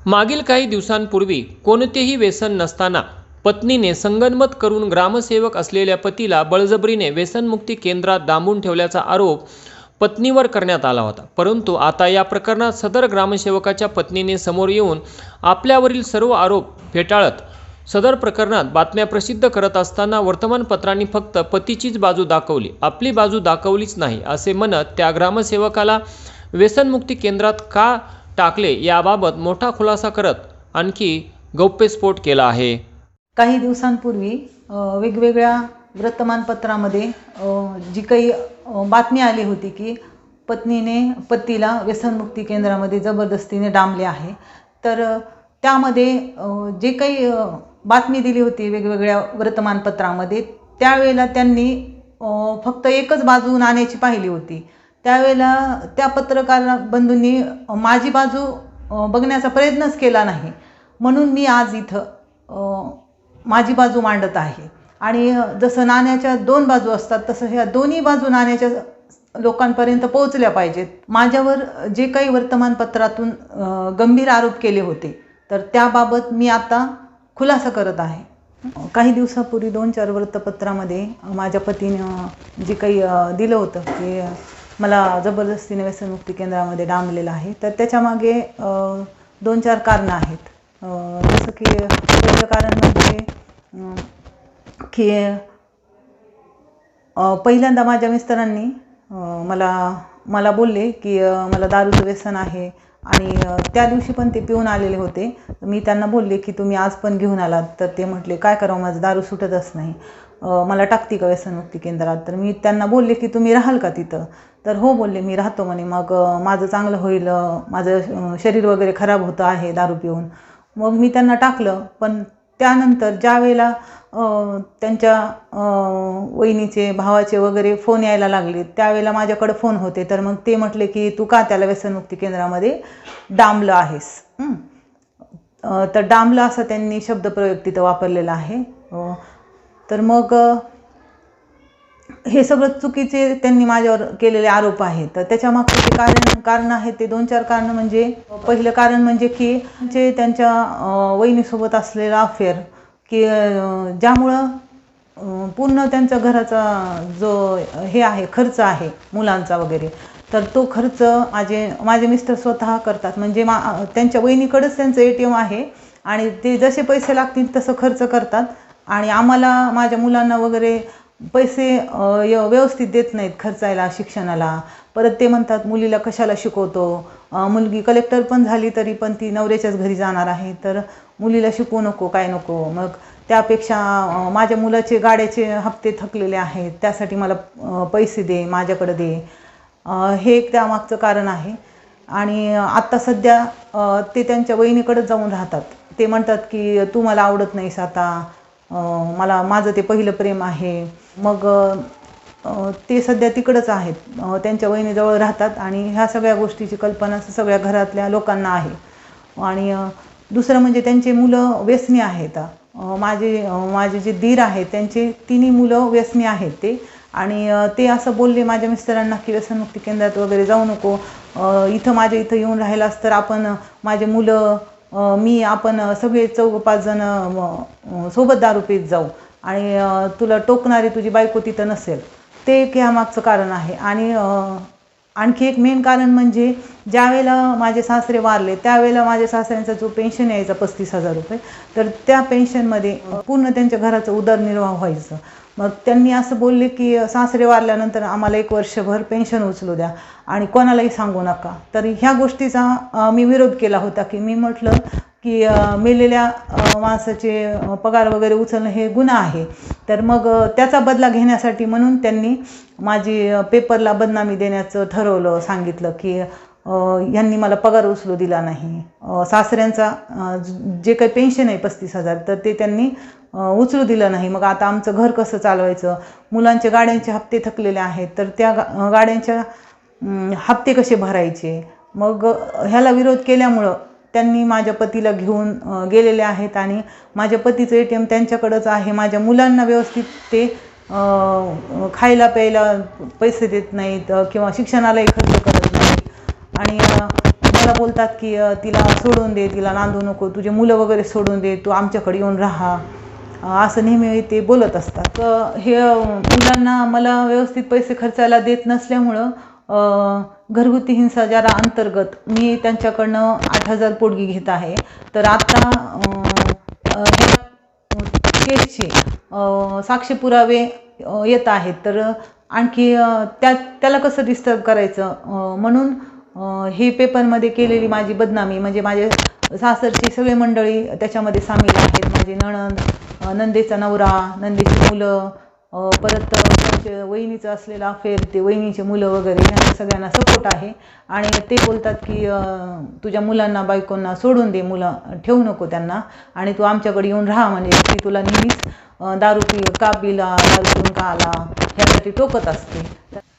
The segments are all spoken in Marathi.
मागील काही दिवसांपूर्वी कोणतेही व्यसन नसताना पत्नीने संगनमत करून ग्रामसेवक असलेल्या पतीला बळजबरीने व्यसनमुक्ती केंद्रात डांबून ठेवल्याचा आरोप पत्नीवर करण्यात आला होता. परंतु आता या प्रकरणात सदर ग्रामसेवकाच्या पत्नीने समोर येऊन आपल्यावरील सर्व आरोप फेटाळत सदर प्रकरणात बातम्या प्रसिद्ध करत असताना वर्तमानपत्रांनी फक्त पतीचीच बाजू दाखवली, आपली बाजू दाखवलीच नाही असे म्हणत त्या ग्रामसेवकाला व्यसनमुक्ती केंद्रात का टाकले याबाबत मोठा खुलासा करत आणखी गौप्यस्फोट केला आहे. काही दिवसांपूर्वी वेगवेगळ्या वर्तमानपत्रामध्ये जी काही बातमी आली होती की पत्नीने पतीला व्यसनमुक्ती केंद्रामध्ये जबरदस्तीने डांबले आहे, तर त्यामध्ये जे काही बातमी दिली होती वेगवेगळ्या वर्तमानपत्रामध्ये, त्यावेळेला त्यांनी फक्त एकच बाजू नाण्याची पाहिली होती. त्यावेळेला त्या पत्रकार बंधूंनी माझी बाजू बघण्याचा प्रयत्नच केला नाही. म्हणून मी आज इथं माझी बाजू मांडत आहे. आणि जसं नाण्याच्या दोन बाजू असतात तसं ह्या दोन्ही बाजू नाण्याच्या लोकांपर्यंत पोहोचल्या पाहिजेत. माझ्यावर जे काही वर्तमानपत्रातून गंभीर आरोप केले होते तर त्याबाबत मी आता खुलासा करत आहे. काही दिवसापूर्वी 2-4 वृत्तपत्रामध्ये माझ्या पतीनं जे काही दिलं होतं की मला जबरदस्तीने व्यसनमुक्ती केंद्रामध्ये डांबलेलं आहे, तर त्याच्यामागे 2-4 कारणं आहेत. जसं की पहिलं कारण म्हणजे की पहिल्यांदा माझ्या मिस्टरांनी मला बोलले की मला दारूचं व्यसन आहे आणि त्या दिवशी पण ते पिऊन आलेले होते. मी त्यांना बोलले की तुम्ही आज पण घेऊन आलात, तर ते म्हटले काय करावं, माझं दारू सुटतच नाही, मला टाकते का व्यसनमुक्ती केंद्रात. तर मी त्यांना बोलले की तुम्ही राहाल का तिथं, तर हो बोलले, मी राहतो म्हणे. मग माझं चांगलं होईल, माझं शरीर वगैरे खराब होतं आहे दारू पिऊन. मग मी त्यांना टाकलं. पण त्यानंतर ज्या वेळेला त्यांच्या वहिनीचे भावाचे वगैरे फोन यायला लागले, त्यावेळेला माझ्याकडे फोन होते. तर मग ते म्हटले की तू का त्याला व्यसनमुक्ती केंद्रामध्ये डांबलं आहेस. तर डांबलं असा त्यांनी शब्दप्रयोग तिथं वापरलेला आहे. तर मग हे सगळं चुकीचे त्यांनी माझ्यावर केलेले आरोप आहेत. तर त्याच्यामागचे जे कारण आहे ते 2-4 कारणं म्हणजे, पहिलं कारण म्हणजे की जे त्यांच्या वहिनीसोबत असलेला अफेअर की ज्यामुळं पूर्ण त्यांच्या घराचा जो हे आहे खर्च आहे मुलांचा वगैरे, तर तो खर्च माझे मिस्टर स्वतः करतात. म्हणजे त्यांच्या वहिनीकडेच त्यांचं ATM आहे आणि ते जसे पैसे लागतील तसं खर्च करतात. आणि आम्हाला माझ्या मुलांना वगैरे पैसे व्यवस्थित देत नाहीत खर्चायला, शिक्षणाला. परत ते म्हणतात मुलीला कशाला शिकवतो, मुलगी कलेक्टर पण झाली तरी पण ती नवऱ्याच्याच घरी जाणार आहे, तर मुलीला शिकवू नको, काय नको. मग त्यापेक्षा माझ्या मुलाचे गाड्याचे हप्ते थकलेले आहेत, त्यासाठी मला पैसे दे, माझ्याकडे दे. हे एक त्यामागचं कारण आहे. आणि आत्ता सध्या ते त्यांच्या वहिनीकडेच जाऊन राहतात. ते म्हणतात की तू मला आवडत नाहीस आता, माझं ते पहिलं प्रेम आहे. मग ते सध्या तिकडंच आहेत, त्यांच्या वहिनीजवळ राहतात. आणि ह्या सगळ्या गोष्टीची कल्पना सगळ्या घरातल्या लोकांना आहे. आणि दुसरं म्हणजे त्यांचे मुलं व्यसनी आहेत. माझे जे दीर आहेत त्यांचे 3 मुलं व्यसनी आहेत ते. आणि ते असं बोलले माझ्या मिस्टरांना की व्यसनमुक्ती केंद्रात वगैरे जाऊ नको, माझ्या इथं येऊन राहिलास तर आपण माझे मुलं आपण सगळे 4-5 जण सोबत दारू पीत जाऊ आणि तुला टोकणारी तुझी बायको तिथं नसेल. ते एक यामागचं कारण आहे. आणि आणखी एक मेन कारण म्हणजे ज्यावेळेला माझे सासरे वारले त्यावेळेला माझ्या सासऱ्यांचा जो पेन्शन यायचा 35,000 रुपये, तर त्या पेन्शनमध्ये पूर्ण त्यांच्या घराचा उदरनिर्वाह व्हायचं. मग त्यांनी असं बोलले की सासरे वारल्यानंतर आम्हाला 1 वर्षभर पेन्शन उचलू द्या आणि कोणालाही सांगू नका. तर ह्या गोष्टीचा मी विरोध केला होता की मी म्हटलं की मेलेल्या माणसाचे पगार वगैरे उचलणं हे गुन्हा आहे. तर मग त्याचा बदला घेण्यासाठी म्हणून त्यांनी माझी पेपरला बदनामी देण्याचं ठरवलं, सांगितलं की यांनी मला पगार उचलू दिला नाही, सासऱ्यांचा जे काही पेन्शन आहे 35,000 तर ते त्यांनी उचलू दिलं नाही. मग आता आमचं घर कसं चालवायचं, मुलांचे गाड्यांचे हप्ते थकलेले आहेत, तर त्या गाड्यांच्या हप्ते कसे भरायचे. मग ह्याला विरोध केल्यामुळं त्यांनी माझ्या पतीला घेऊन गेलेले आहेत आणि माझ्या पतीचं ATM त्यांच्याकडंच आहे. माझ्या मुलांना व्यवस्थित ते खायला प्यायला पैसे देत नाहीत किंवा शिक्षणालाही खर्च करत नाहीत. आणि मला बोलतात की तिला सोडून दे, तिला नांदू नको, तुझे मुलं वगैरे सोडून दे, तू आमच्याकडे येऊन राहा, असं नेहमी ते बोलत असतात. हे मुलांना मला व्यवस्थित पैसे खर्चायला देत नसल्यामुळं घरगुती हिंसाचारा अंतर्गत मी त्यांच्याकडनं 8,000 पोटगी घेत आहे. तर आता ह्या केसचे साक्ष पुरावे येत आहेत. तर आणखी त्याला कसं डिस्टर्ब करायचं म्हणून हे पेपरमध्ये केलेली माझी बदनामी, म्हणजे माझे सासरची सगळी मंडळी त्याच्यामध्ये सामील आहेत. माझी नणंद, नंदेचा नवरा, नंदेची मुलं, परत त्यांचे वहिनीचं असलेलं अफेअर, ते वहिनीचे मुलं वगैरे, ह्यांना सगळ्यांना सपोर्ट आहे. आणि ते बोलतात की तुझ्या मुलांना बायकोंना सोडून दे, मुलं ठेवू नको त्यांना, आणि तू आमच्याकडे येऊन राहा, म्हणजे ती तुला नेहमीच दारू का पिला, दारू पिऊन का आला, ह्यासाठी टोकत असते.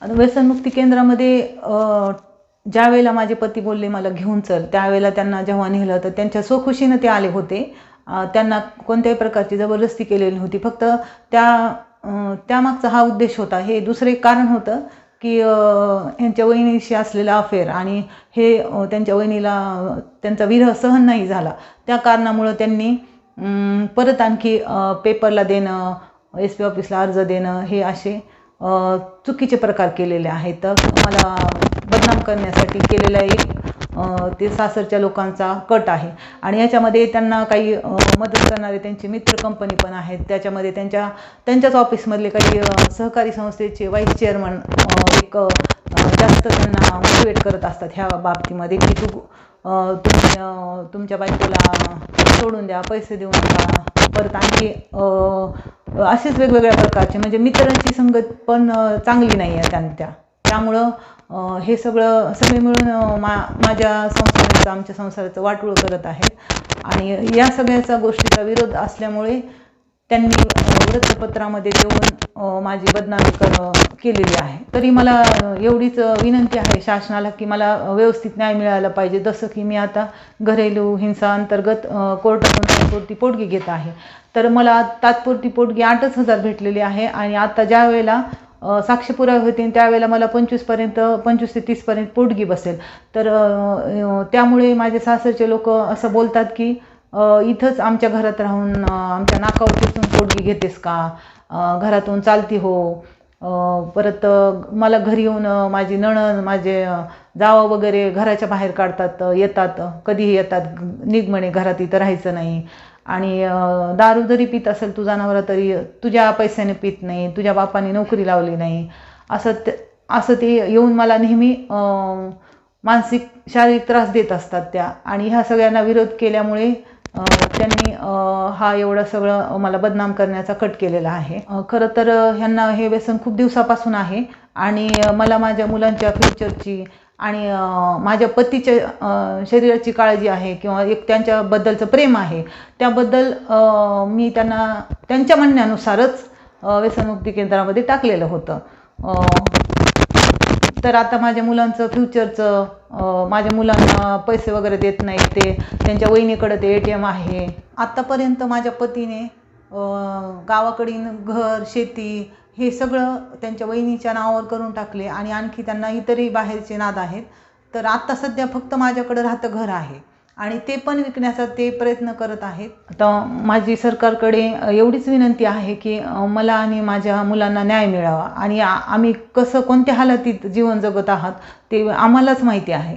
आणि व्यसनमुक्ती केंद्रामध्ये ज्या वेळेला माझे पती बोलले मला घेऊन चल, त्यावेळेला त्यांना जेव्हा नेलं तर त्यांच्या स्वखुशीनं ते आले होते. त्यांना कोणत्याही प्रकारची जबरदस्ती केलेली नव्हती. फक्त त्यामागचा हा उद्देश होता. हे दुसरे कारण होतं की ह्यांच्या वहिनीशी असलेला अफेअर, आणि हे त्यांच्या वहिनीला त्यांचा विरह सहन नाही झाला, त्या कारणामुळं त्यांनी परत आणखी पेपरला देणं, SP ऑफिसला अर्ज देणं, हे असे चुकीचे प्रकार केलेले आहेत. तर मला बदनाम करण्यासाठी केलेला एक ते सासरच्या लोकांचा कट आहे. आणि याच्यामध्ये त्यांना काही मदत करणारे त्यांचे मित्र कंपनी पण आहेत. त्याच्यामध्ये त्यांच्याच ऑफिसमधले काही सहकारी संस्थेचे व्हाईस चेअरमन एक जास्त त्यांना मोटिवेट करत असतात ह्या बाबतीमध्ये की तुम्ही तुमच्या बायकोला सोडून द्या, पैसे देऊ नका. परत आणखी असेच वेगवेगळ्या प्रकारचे, म्हणजे मित्रांची संगत पण चांगली नाही आहे त्यामुळं हे सगळे मिळून माझ्या संसाराचं, आमच्या संसाराचं वाटोळं करत आहेत. आणि या सगळ्याचा गोष्टीचा विरोध असल्यामुळे त्यांनी वृत्तपत्रामध्ये देऊन माझी बदनामी केलेली आहे. तरी मला एवढीच विनंती आहे शासनाला की मला व्यवस्थित न्याय मिळायला पाहिजे. जसं की मी आता घरेलू हिंसा अंतर्गत कोर्टातून तात्पुरती पोटगी घेत आहे. तर मला तात्पुरती पोटगी 8,000 भेटलेली आहे. आणि आता ज्या वेळेला साक्ष पुरावे होतील त्यावेळेला मला 25 ते 30पर्यंत पोटगी बसेल. तर त्यामुळे माझे सासरचे लोक असं बोलतात की इथंच आमच्या घरात राहून आमच्या नाकावर टिचून पोटगी घेतेस का, घरातून चालती हो. परत मला घरी येऊन माझी नणंद, माझे जावं वगैरे घराच्या बाहेर काढतात, येतात, कधीही येतात, निघ म्हणे घरात, इथं राहायचं नाही. आणि दारू जरी पित असेल तुझा नवरा तरी तुझ्या पैशाने पित नाही, तुझ्या बापाने नोकरी लावली नाही, असं ते येऊन मला नेहमी मानसिक शारीरिक त्रास देत असतात त्या. आणि ह्या सगळ्यांना विरोध केल्यामुळे त्यांनी हा एवढं सगळं मला बदनाम करण्याचा कट केलेला आहे. खरं तर ह्यांना हे व्यसन खूप दिवसापासून आहे. आणि मला माझ्या मुलांच्या फ्युचरची आणि माझ्या पतीच्या शरीराची काळजी आहे, किंवा एक त्यांच्याबद्दलचं प्रेम आहे, त्याबद्दल मी त्यांना त्यांच्या म्हणण्यानुसारच व्यसनमुक्ती केंद्रामध्ये टाकलेलं होतं. तर आता माझ्या मुलांचं फ्युचरचं, माझ्या मुलांना पैसे वगैरे देत नाही, ते त्यांच्या वहिनीकडे ते ATM आहे. आत्तापर्यंत माझ्या पतीने गावाकडील घर, शेती हे सगळं त्यांच्या वहिनीच्या नावावर करून टाकले. आणि आणखी त्यांना इतरही बाहेरचे नाद आहेत. तर आत्ता सध्या फक्त माझ्याकडे राहतं घर आहे, आणि ते पण विकण्याचा ते प्रयत्न करत आहेत. आता माझी सरकारकडे एवढीच विनंती आहे की मला आणि माझ्या मुलांना न्याय मिळावा. आणि आम्ही कोणत्या हालातीत जीवन जगत आहात ते आम्हालाच माहिती आहे.